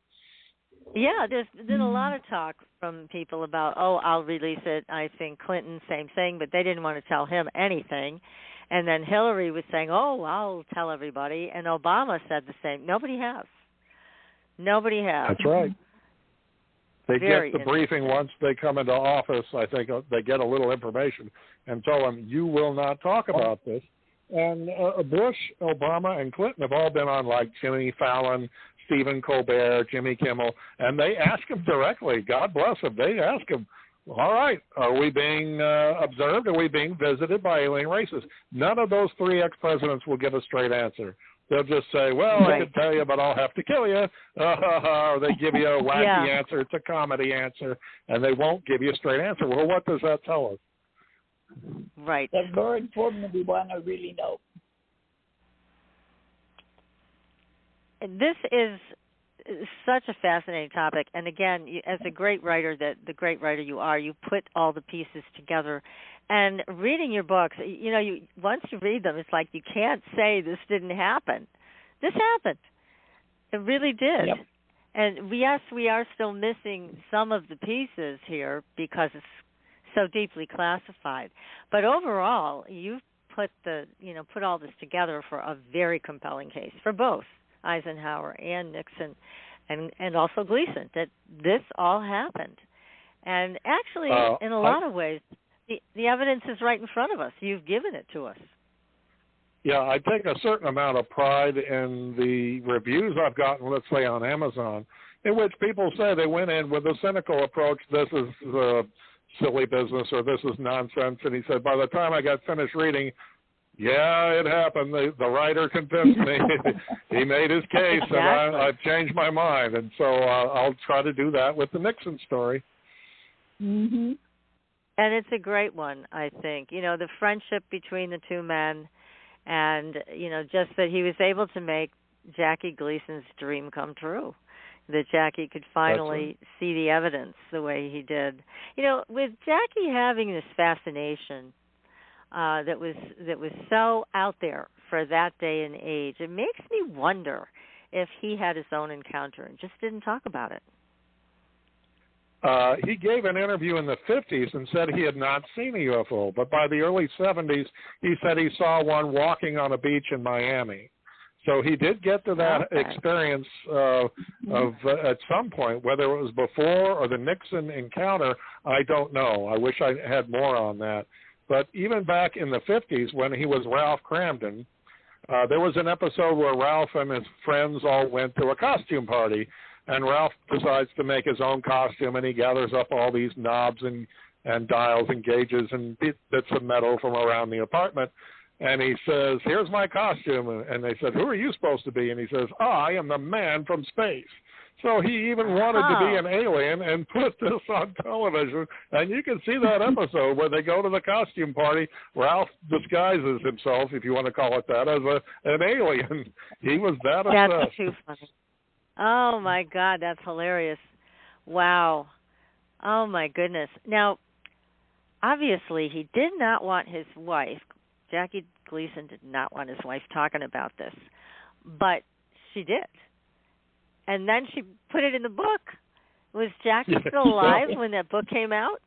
Yeah, there's been a lot of talk from people about, I'll release it. I think Clinton, same thing, but they didn't want to tell him anything. And then Hillary was saying, I'll tell everybody. And Obama said the same. Nobody has. That's right. They get the briefing once they come into office. I think they get a little information and tell them, you will not talk about this. And Bush, Obama, and Clinton have all been on like Jimmy Fallon, Stephen Colbert, Jimmy Kimmel, and they ask him directly, God bless them, they ask him, all right, are we being observed? Are we being visited by alien races? None of those three ex-presidents will give a straight answer. They'll just say, well, I could tell you, but I'll have to kill you. Or they give you a wacky answer. It's a comedy answer, and they won't give you a straight answer. Well, what does that tell us? Right. That's more important than we want to really know. This is such a fascinating topic, and again, as a great writer, the great writer you are, you put all the pieces together. And reading your books, once you read them, it's like you can't say this didn't happen. This happened. It really did. Yep. And yes, we are still missing some of the pieces here because it's so deeply classified. But overall, you've put all this together for a very compelling case for both Eisenhower and Nixon, and also Gleason, that this all happened. And actually, in a lot of ways, the evidence is right in front of us. You've given it to us. Yeah, I take a certain amount of pride in the reviews I've gotten, let's say, on Amazon, in which people say they went in with a cynical approach, this is silly business or this is nonsense. And he said, by the time I got finished reading, yeah, it happened. The writer convinced me. He made his case, exactly. And I've changed my mind. And so I'll try to do that with the Nixon story. Mm-hmm. And it's a great one, I think. The friendship between the two men, and, just that he was able to make Jackie Gleason's dream come true, that Jackie could finally see the evidence the way he did. With Jackie having this fascination that was so out there for that day and age, it makes me wonder if he had his own encounter and just didn't talk about it. He gave an interview in the 50s and said he had not seen a UFO, but by the early 70s, he said he saw one walking on a beach in Miami. So he did get to that experience at some point. Whether it was before or the Nixon encounter, I don't know. I wish I had more on that. But even back in the 50s when he was Ralph Cramden, there was an episode where Ralph and his friends all went to a costume party. And Ralph decides to make his own costume, and he gathers up all these knobs and dials and gauges and bits of metal from around the apartment. And he says, here's my costume. And they said, who are you supposed to be? And he says, I am the man from space. So he even wanted to be an alien and put this on television. And you can see that episode where they go to the costume party. Ralph disguises himself, if you want to call it that, as an alien. He was that obsessed. That's too funny. Oh, my God, that's hilarious. Wow. Oh, my goodness. Now, obviously, he did not want his wife, Jackie Gleason did not want his wife talking about this, but she did. And then she put it in the book. Was Jackie still alive when that book came out?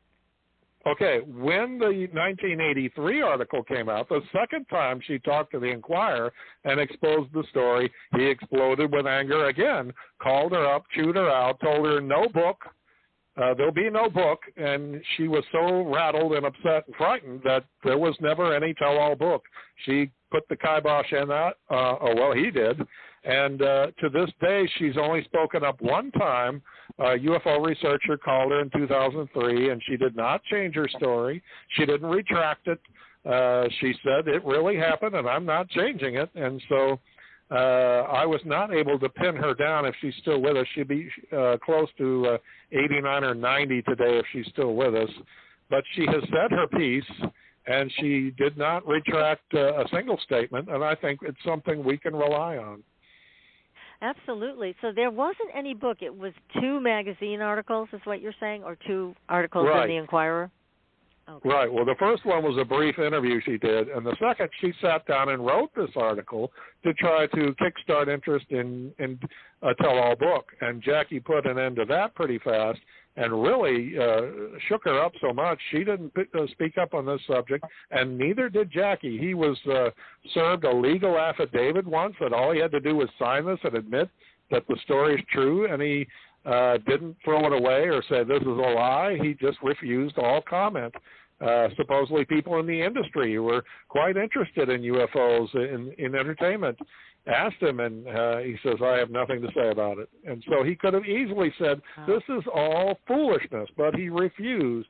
Okay, when the 1983 article came out, the second time she talked to the Enquirer and exposed the story, he exploded with anger again, called her up, chewed her out, told her no book, there'll be no book, and she was so rattled and upset and frightened that there was never any tell-all book. She put the kibosh in that, he did, and to this day she's only spoken up one time. A UFO researcher called her in 2003, and she did not change her story. She didn't retract it. She said, it really happened, and I'm not changing it. And so I was not able to pin her down if she's still with us. She'd be close to 89 or 90 today if she's still with us. But she has said her piece, and she did not retract a single statement, and I think it's something we can rely on. Absolutely. So there wasn't any book. It was 2 magazine articles, is what you're saying, or 2 articles in the Enquirer? Okay. Right. Well, the first one was a brief interview she did, and the second she sat down and wrote this article to try to kickstart interest in a tell-all book. And Jackie put an end to that pretty fast and really shook her up so much she didn't speak up on this subject, and neither did Jackie. He was served a legal affidavit once that all he had to do was sign this and admit that the story is true, and he didn't throw it away or say this is a lie. He just refused all comment. Supposedly people in the industry who were quite interested in UFOs in entertainment asked him, and he says, I have nothing to say about it. And so he could have easily said, this is all foolishness, but he refused.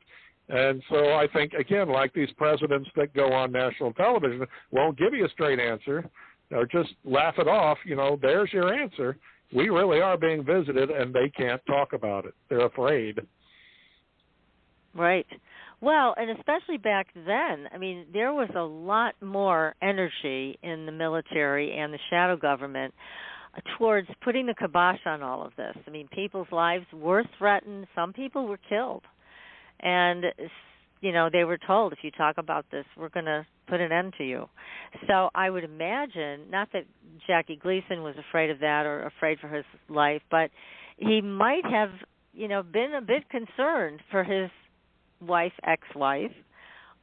And so I think, again, like these presidents that go on national television, won't give you a straight answer or just laugh it off, there's your answer. We really are being visited, and they can't talk about it. They're afraid. Right. Well, and especially back then, there was a lot more energy in the military and the shadow government towards putting the kibosh on all of this. People's lives were threatened. Some people were killed. And, they were told, if you talk about this, we're going to put an end to you. So I would imagine, not that Jackie Gleason was afraid of that or afraid for his life, but he might have, been a bit concerned for his ex-wife,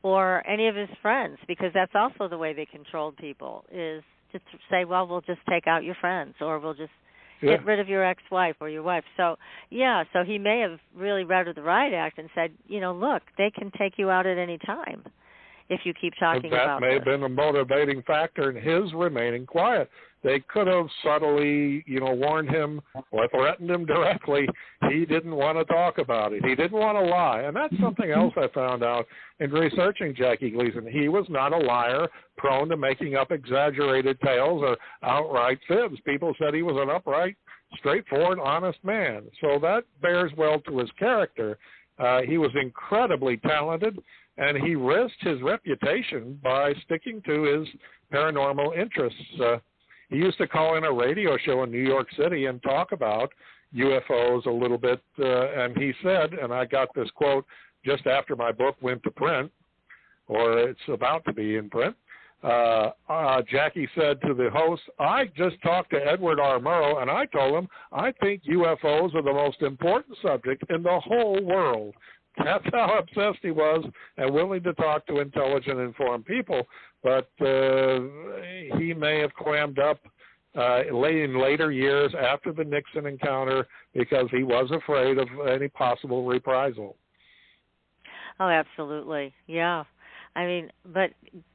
or any of his friends, because that's also the way they controlled people, is to say, well, we'll just take out your friends, or we'll just get rid of your ex-wife or your wife. So, so he may have really read the Riot Act and said, look, they can take you out at any time if you keep talking about this. That may this. have been a motivating factor in his remaining quiet. They could have subtly, warned him or threatened him directly. He didn't want to talk about it. He didn't want to lie. And that's something else I found out in researching Jackie Gleason. He was not a liar prone to making up exaggerated tales or outright fibs. People said he was an upright, straightforward, honest man. So that bears well to his character. He was incredibly talented, and he risked his reputation by sticking to his paranormal interests. He used to call in a radio show in New York City and talk about UFOs a little bit, and he said, and I got this quote just after my book went to print, or it's about to be in print. Jackie said to the host, I just talked to Edward R. Murrow, and I told him I think UFOs are the most important subject in the whole world. That's how obsessed he was and willing to talk to intelligent, informed people. But he may have clammed up in later years after the Nixon encounter because he was afraid of any possible reprisal. Oh, absolutely. Yeah. I mean, but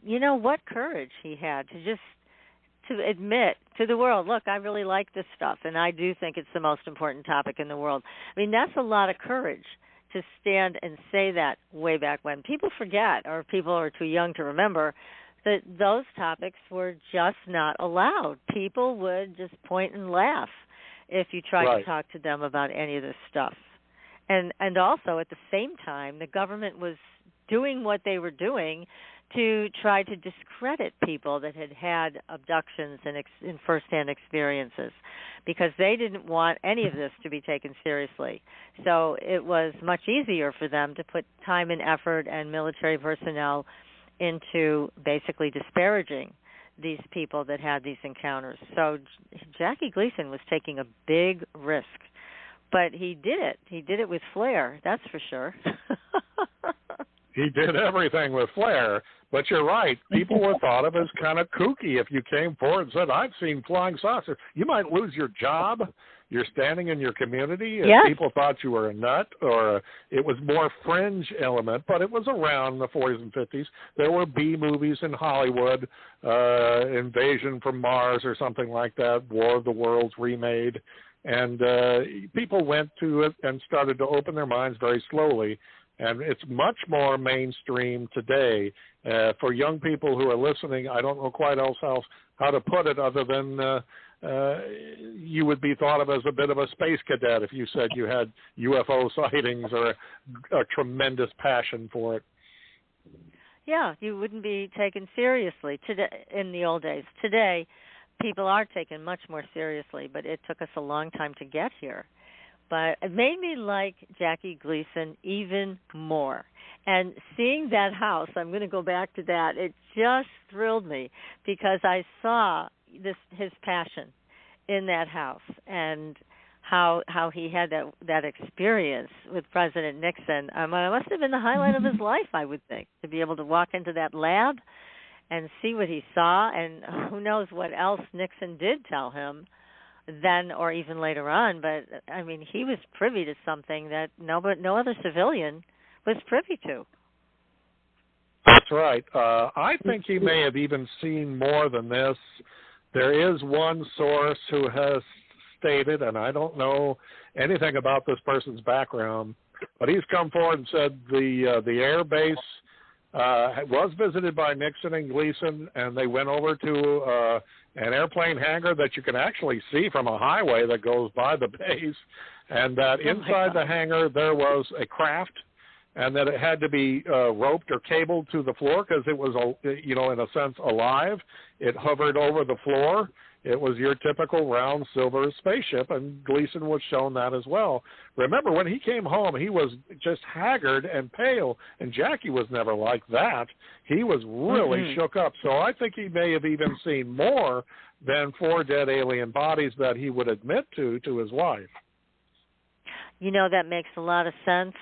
what courage he had to admit to the world, look, I really like this stuff, and I do think it's the most important topic in the world. I mean, that's a lot of courage to stand and say that way back when. People forget, or people are too young to remember, that those topics were just not allowed. People would just point and laugh if you tried to talk to them about any of this stuff. And also, at the same time, the government was doing what they were doing to try to discredit people that had had abductions and firsthand experiences, because they didn't want any of this to be taken seriously. So it was much easier for them to put time and effort and military personnel into basically disparaging these people that had these encounters. So Jackie Gleason was taking a big risk, but he did it. He did it with flair, that's for sure. He did everything with flair, but you're right. People were thought of as kind of kooky if you came forward and said, I've seen flying saucers. You might lose your job. You're standing in your community. If people thought you were a nut, or it was more fringe element, but it was around the 40s and 50s. There were B movies in Hollywood, Invasion from Mars or something like that, War of the Worlds remade, and people went to it and started to open their minds very slowly. And it's much more mainstream today. For young people who are listening, I don't know quite else how to put it other than you would be thought of as a bit of a space cadet if you said you had UFO sightings or a tremendous passion for it. Yeah, you wouldn't be taken seriously today in the old days. Today, people are taken much more seriously, but it took us a long time to get here. But it made me like Jackie Gleason even more. And seeing that house, I'm going to go back to that, it just thrilled me because I saw his passion in that house and how he had that experience with President Nixon. It must have been the highlight of his life, I would think, to be able to walk into that lab and see what he saw, and who knows what else Nixon did tell him then or even later on. But, I mean, he was privy to something that no other civilian was privy to. That's right. I think he may have even seen more than this. There is one source who has stated, and I don't know anything about this person's background, but he's come forward and said the air base was visited by Nixon and Gleason, and they went over to an airplane hangar that you can actually see from a highway that goes by the base, and that inside the hangar there was a craft, and that it had to be roped or cabled to the floor because it was, in a sense, alive. It hovered over the floor. It was your typical round silver spaceship, and Gleason was shown that as well. Remember, when he came home, he was just haggard and pale, and Jackie was never like that. He was really shook up. So I think he may have even seen more than 4 dead alien bodies that he would admit to his wife. That makes a lot of sense.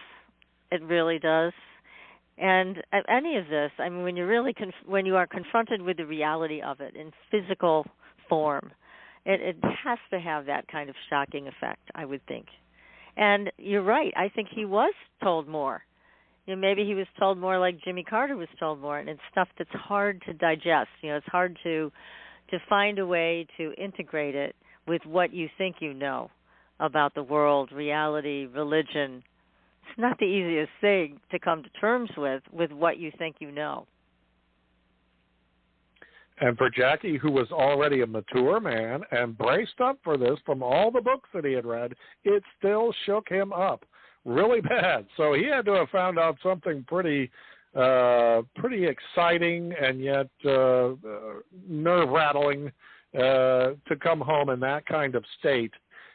It really does. And any of this, I mean, when you're really when you are confronted with the reality of it in physical form, it has to have that kind of shocking effect, I would think. And you're right. I think he was told more. Maybe he was told more like Jimmy Carter was told more, and it's stuff that's hard to digest. It's hard to find a way to integrate it with what you think you know about the world, reality, religion. It's not the easiest thing to come to terms with what you think you know. And for Jackie, who was already a mature man and braced up for this from all the books that he had read, it still shook him up really bad. So he had to have found out something pretty exciting and yet nerve-rattling to come home in that kind of state.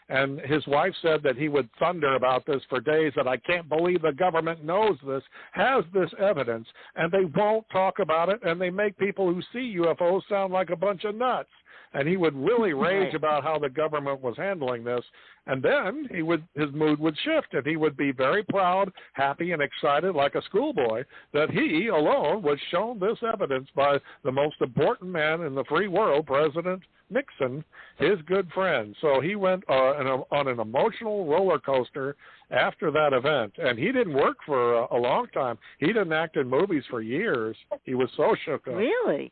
And his wife said that he would thunder about this for days, that I can't believe the government knows this, has this evidence, and they won't talk about it, and they make people who see UFOs sound like a bunch of nuts. And he would really rage about how the government was handling this. And then his mood would shift, and he would be very proud, happy, and excited like a schoolboy that he alone was shown this evidence by the most important man in the free world, President Nixon, his good friend. So he went on an emotional roller coaster after that event. And he didn't work for a long time. He didn't act in movies for years. He was so shook up. Really?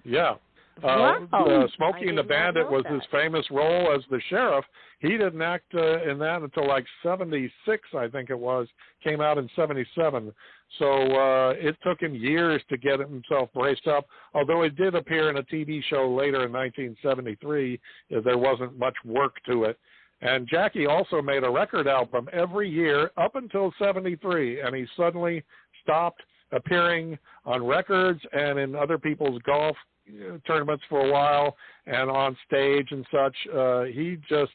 Yeah. Smokey and the Bandit was his famous role as the sheriff. He didn't act in that until like 76, I think it was. Came out in 77. So it took him years to get himself braced up, although he did appear in a TV show later in 1973. There wasn't much work to it. And Jackie also made a record album every year up until 73, and he suddenly stopped appearing on records and in other people's golf tournaments for a while and on stage and such. He just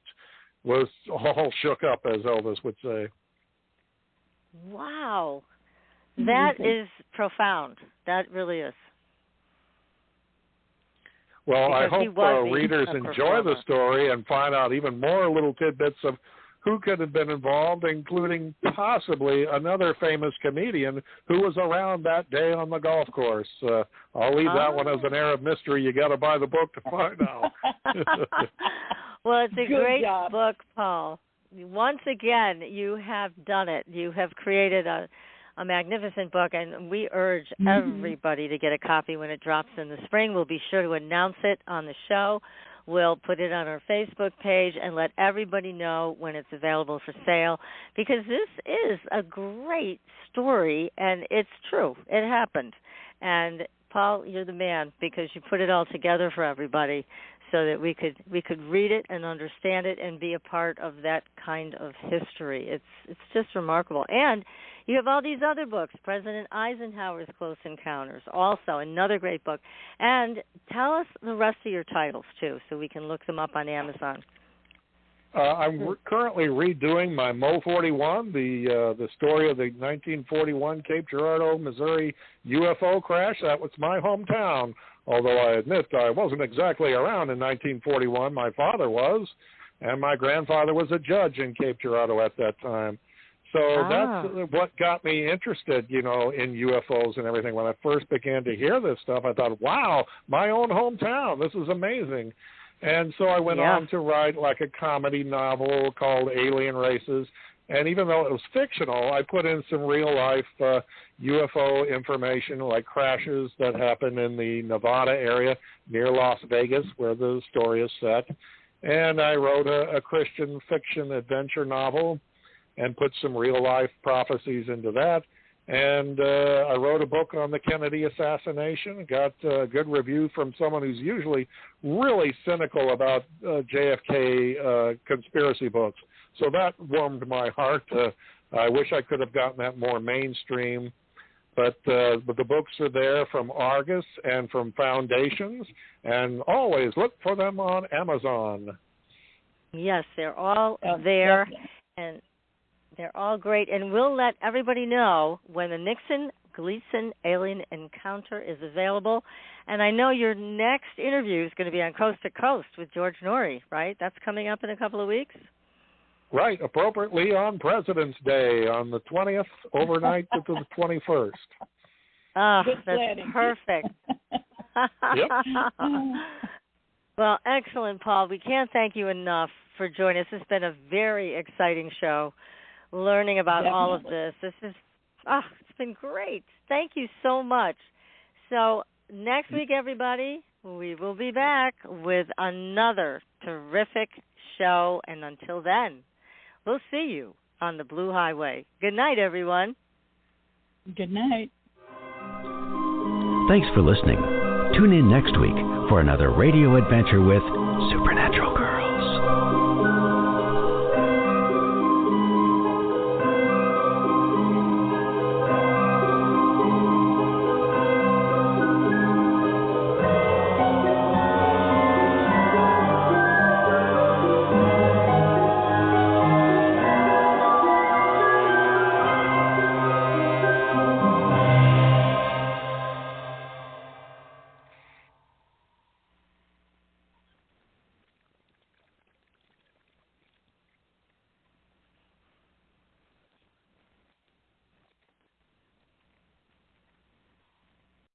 was all shook up, as Elvis would say. Wow. That is profound. That really is. Well, Because I hope readers enjoy the story and find out even more little tidbits of who could have been involved, including possibly another famous comedian who was around that day on the golf course. I'll leave that one as an air of mystery. You got to buy the book to find out. Well, it's a Good great job. book, Paul. Once again, you have done it. You have created a magnificent book, and we urge everybody to get a copy when it drops in the spring. We'll be sure to announce it on the show. We'll put it on our Facebook page and let everybody know when it's available for sale, because this is a great story, and it's true. It happened. And, Paul, you're the man, because you put it all together for everybody so that we could read it and understand it and be a part of that kind of history. It's just remarkable. And you have all these other books, President Eisenhower's Close Encounters, also another great book. And tell us the rest of your titles, too, so we can look them up on Amazon. I'm currently redoing my Mo 41, the story of the 1941 Cape Girardeau, Missouri UFO crash. That was my hometown, although I admit I wasn't exactly around in 1941. My father was, and my grandfather was a judge in Cape Girardeau at that time. So that's what got me interested, in UFOs and everything. When I first began to hear this stuff, I thought, wow, my own hometown, this is amazing. And so I went on to write like a comedy novel called Alien Races. And even though it was fictional, I put in some real-life UFO information, like crashes that happen in the Nevada area near Las Vegas, where the story is set. And I wrote a Christian fiction adventure novel and put some real-life prophecies into that. And I wrote a book on the Kennedy assassination, got a good review from someone who's usually really cynical about JFK conspiracy books. So that warmed my heart. I wish I could have gotten that more mainstream. But the books are there from Argus and from Foundations, and always look for them on Amazon. Yes, they're all there, and they're all great. And we'll let everybody know when the Nixon-Gleason Alien Encounter is available. And I know your next interview is going to be on Coast to Coast with George Norrie, right? That's coming up in a couple of weeks? Right, appropriately on President's Day on the 20th, overnight to the 21st. Oh, Good that's planning. perfect. Yep. Well, excellent, Paul. We can't thank you enough for joining us. It's been a very exciting show, learning about all of this. It's been great. Thank you so much. So next week, everybody, we will be back with another terrific show. And until then, we'll see you on the Blue Highway. Good night, everyone. Good night. Thanks for listening. Tune in next week for another radio adventure with Supernatural